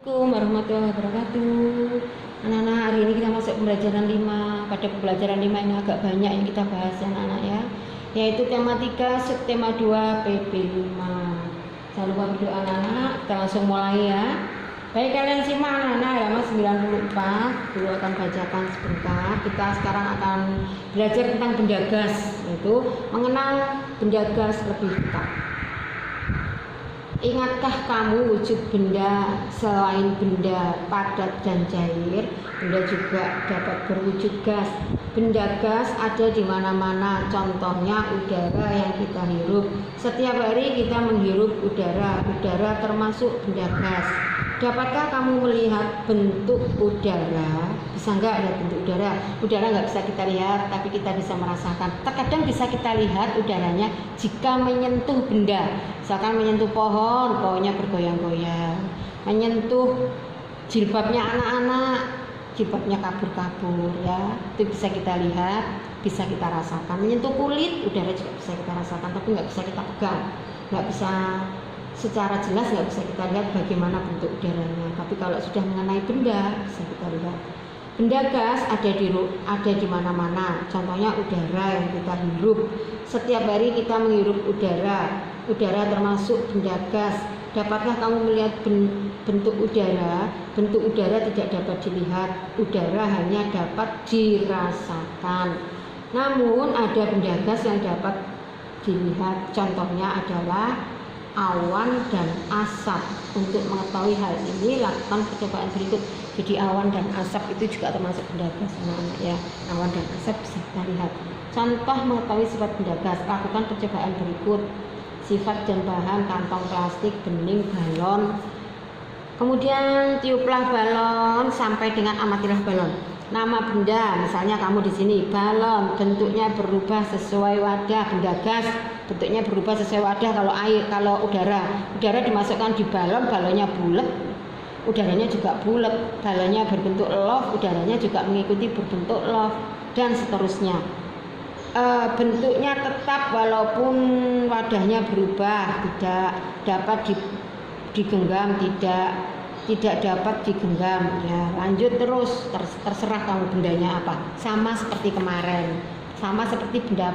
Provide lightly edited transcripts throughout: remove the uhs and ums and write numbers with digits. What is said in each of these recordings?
Assalamualaikum warahmatullahi wabarakatuh. Anak-anak, hari ini kita masuk pembelajaran 5. Pada pembelajaran 5 ini agak banyak yang kita bahas ya anak-anak ya, yaitu tema 3, subtema 2, PP 5. Jangan lupa berdoa anak-anak. Kita langsung mulai ya. Baik, kalian simak anak-anak, halaman 94. Dulu akan bacakan sebentar. Kita sekarang akan belajar tentang benda gas, yaitu mengenal benda gas lebih dekat. Ingatkah kamu wujud benda selain benda padat dan cair? Benda juga dapat berwujud gas. Benda gas ada di mana-mana. Contohnya udara yang kita hirup. Setiap hari kita menghirup udara. Udara termasuk benda gas. Dapatkah kamu melihat bentuk udara? Bisa nggak lihat bentuk udara? Udara nggak bisa kita lihat, tapi kita bisa merasakan. Terkadang bisa kita lihat udaranya jika menyentuh benda. Misalkan menyentuh pohon, pohonnya bergoyang-goyang. Menyentuh jilbabnya anak-anak, jilbabnya kabur-kabur ya. Itu bisa kita lihat, bisa kita rasakan. Menyentuh kulit, udara juga bisa kita rasakan, tapi nggak bisa kita pegang. Nggak bisa secara jelas, nggak bisa kita lihat bagaimana bentuk udaranya. Tapi kalau sudah mengenai benda, bisa kita lihat. Benda gas ada di mana-mana. Contohnya udara yang kita hirup. Setiap hari kita menghirup udara. Udara termasuk benda gas. Dapatkah kamu melihat bentuk udara? Bentuk udara tidak dapat dilihat. Udara hanya dapat dirasakan. Namun ada benda gas yang dapat dilihat. Contohnya adalah awan dan asap. Untuk mengetahui hal ini, lakukan percobaan berikut. Jadi awan dan asap itu juga termasuk benda gas anak-anak ya. Awan dan asap bisa kita lihat. Contoh mengetahui sifat benda gas, lakukan percobaan berikut. Sifat dan bahan: kantong plastik, bening, balon. Kemudian tiuplah balon sampai dengan amatilah balon. Nama benda, misalnya kamu di sini, balon, bentuknya berubah sesuai wadah. Benda gas bentuknya berubah sesuai wadah. Kalau air, kalau udara dimasukkan di balon, balonnya bulat, udaranya juga bulat. Balonnya berbentuk love, udaranya juga mengikuti berbentuk love, dan seterusnya. Bentuknya tetap walaupun wadahnya berubah, tidak dapat digenggam, tidak dapat digenggam ya. Lanjut terus, terserah kamu bendanya apa. Sama seperti kemarin, sama seperti benda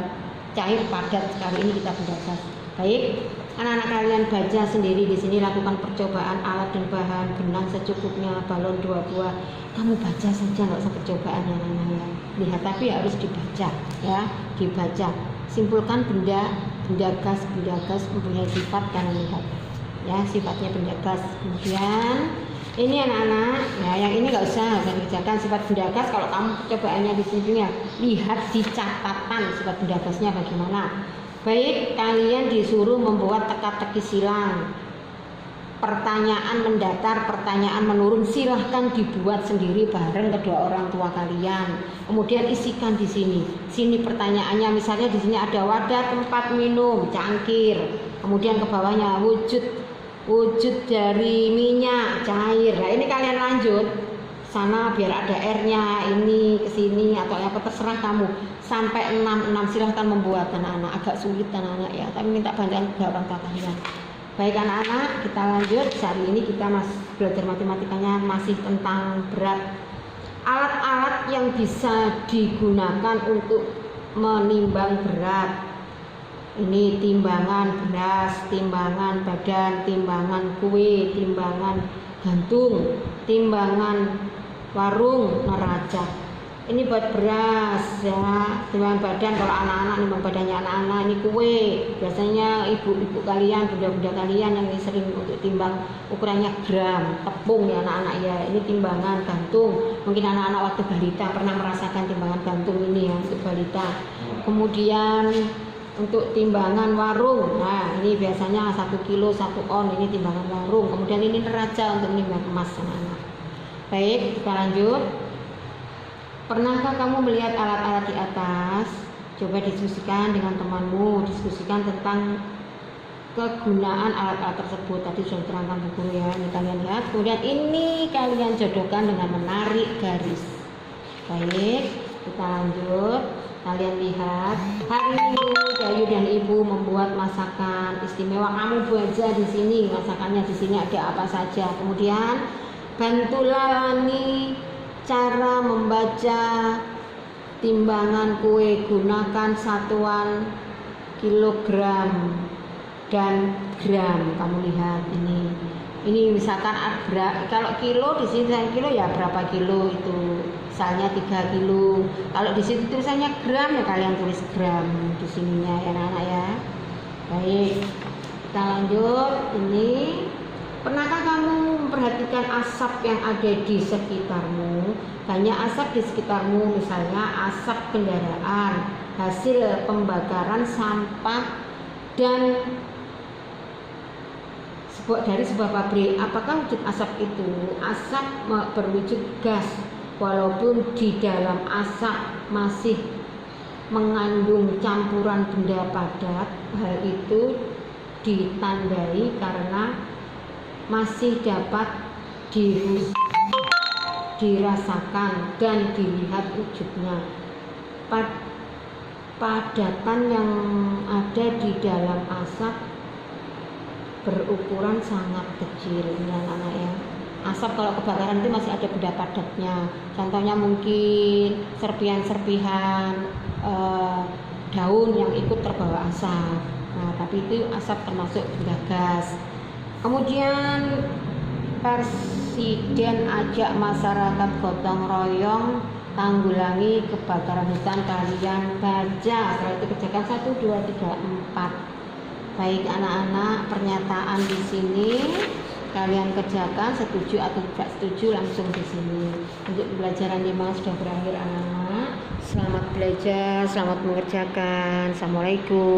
cair padat. Kali ini kita benda gas. Baik, anak-anak kalian baca sendiri di sini, lakukan percobaan alat dan bahan, benang secukupnya, balon 2 buah. Kamu baca saja, nggak usah percobaan ya anak-anak ya. Lihat, tapi harus dibaca ya, dibaca. Simpulkan benda gas mempunyai sifat, kalian lihat ya, sifatnya benda gas. Kemudian ini anak-anak ya, yang ini nggak usah dikerjakan. Sifat benda gas, kalau kamu percobaannya di sini ya, lihat di catatan sifat benda gasnya bagaimana. Baik, kalian disuruh membuat teka-teki silang. Pertanyaan mendatar, pertanyaan menurun, silahkan dibuat sendiri bareng kedua orang tua kalian. Kemudian isikan di sini. Sini pertanyaannya, misalnya di sini ada wadah tempat minum, cangkir. Kemudian ke bawahnya wujud dari minyak cair. Nah, ini kalian lanjut sana biar ada R-nya, ini ke sini atau apa, terserah kamu. Sampai 6 silahkan membuat anak-anak. Agak sulit anak-anak ya, tapi minta bantuan ke orang tua kalian. Baik anak-anak, kita lanjut. Hari ini kita masih belajar matematikanya masih tentang berat. Alat-alat yang bisa digunakan untuk menimbang berat. Ini timbangan beras, timbangan badan, timbangan kue, timbangan gantung, timbangan warung, neraca. Ini buat beras ya, timbangan badan kalau anak-anak, nimbang badannya anak-anak. Ini kue, biasanya ibu-ibu kalian, bunda-bunda kalian yang sering untuk timbang, ukurannya gram. Tepung ya anak-anak ya. Ini timbangan gantung. Mungkin anak-anak waktu balita pernah merasakan timbangan gantung ini ya, untuk balita. Kemudian untuk timbangan warung, nah ini biasanya 1 kilo 1 on, ini timbangan warung. Kemudian ini neraca untuk menimbang emas anak-anak. Baik, kita lanjut. Pernahkah kamu melihat alat-alat di atas? Coba diskusikan dengan temanmu, diskusikan tentang kegunaan alat-alat tersebut. Tadi sudah diterangkan Bu Guru ya, ini kalian lihat. Kemudian ini kalian jodohkan dengan menarik garis. Baik, kita lanjut. Kalian lihat, hari ini Dayu dan Ibu membuat masakan istimewa. Kamu baca di sini masakannya, di sini ada apa saja. Kemudian Bantulalani cara membaca timbangan kue, gunakan satuan kilogram dan gram. Kamu lihat ini misalkan kalau kilo di sini saya kilo ya berapa kilo itu, misalnya 3 kilo. Kalau di situ tulisannya gram ya kalian tulis gram di sininya ya anak-anak ya. Baik, kita lanjut. Ini, pernahkah kamu memperhatikan asap yang ada di sekitarmu? Banyak asap di sekitarmu, misalnya asap kendaraan, hasil pembakaran sampah, dan dari sebuah pabrik. Apakah wujud asap itu? Asap berwujud gas, walaupun di dalam asap masih mengandung campuran benda padat. Hal itu ditandai karena masih dapat dirasakan dan dilihat wujudnya. Padatan yang ada di dalam asap berukuran sangat kecil ya anak-anak ya. Asap kalau kebakaran itu masih ada benda padatnya. Contohnya mungkin serpihan-serpihan daun yang ikut terbawa asap. Nah, tapi itu asap termasuk benda gas. Kemudian Presiden ajak masyarakat gotong royong tanggulangi kebakaran hutan. Kalian baca, setelah itu kerjakan 1, 2, 3, 4. Baik anak-anak, pernyataan di sini kalian kerjakan, setuju atau tidak setuju langsung di sini. Untuk pembelajaran 5 sudah berakhir anak-anak. Selamat belajar, selamat mengerjakan. Assalamualaikum.